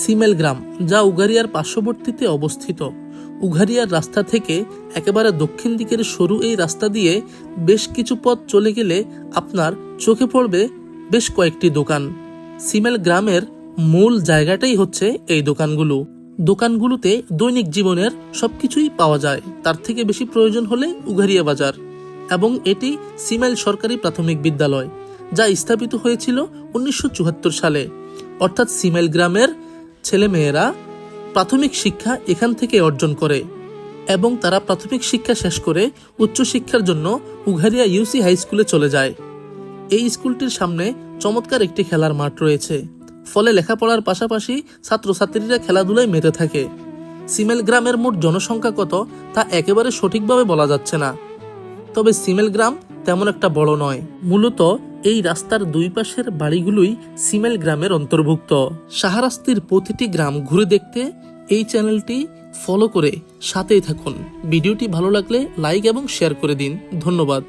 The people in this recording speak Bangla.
সিমেল গ্রাম, যা উগারিয়ার পার্শ্ববর্তীতে অবস্থিত। উগারিয়ার রাস্তা থেকে একেবারে দক্ষিণ দিকের সরু এই রাস্তা দিয়ে বেশ কিছু পথ চলে গেলে আপনার চোখে পড়বে বেশ কয়েকটি দোকান। সিমেল গ্রামের মূল জায়গাটাই হচ্ছে এই দোকানগুলোতে দৈনিক জীবনের সবকিছুই পাওয়া যায়। তার থেকে বেশি প্রয়োজন হলে উগারিয়া বাজার। এবং এটি সিমেল সরকারি প্রাথমিক বিদ্যালয়, যা স্থাপিত হয়েছিল 1974 সালে। অর্থাৎ সিমেল গ্রামের ছেলেমেয়েরা প্রাথমিক শিক্ষা এখান থেকে অর্জন করে এবং তারা প্রাথমিক শিক্ষা শেষ করে উচ্চশিক্ষার জন্য উগারিয়া ইউসি হাই স্কুলে চলে যায়। এই স্কুলটির সামনে চমৎকার একটি খেলার মাঠ রয়েছে, ফলে লেখাপড়ার পাশাপাশি ছাত্রছাত্রীরা খেলাধুলায় মেতে থাকে। সিমেল গ্রামের মোট জনসংখ্যা কত তা একেবারে সঠিকভাবে বলা যাচ্ছে না, তবে সিমেল গ্রাম তেমন একটা বড় নয়। মূলত এই রাস্তার দুই পাশের বাড়িগুলোই সিমেল গ্রামের অন্তর্ভুক্ত। শাহরাস্তির প্রতিটি গ্রাম ঘুরে দেখতে এই চ্যানেলটি ফলো করে সাথেই থাকুন। ভিডিওটি ভালো লাগলে লাইক এবং শেয়ার করে দিন। ধন্যবাদ।